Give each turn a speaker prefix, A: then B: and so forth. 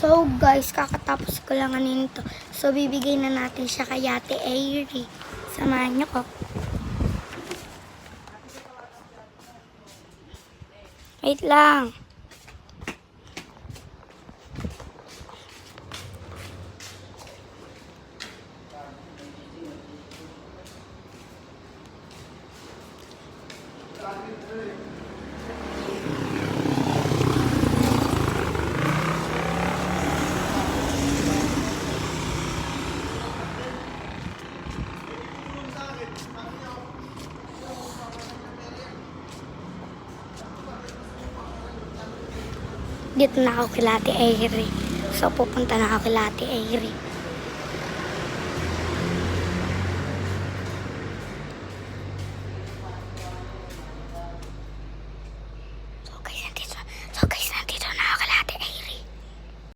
A: So guys, kakatapos ko lang nito. So bibigay na natin siya kay Ate Airy. Samahan niyo ko. Wait lang. Dito na ako kay Ate Airy. So pupunta na ako kay Ate Airy.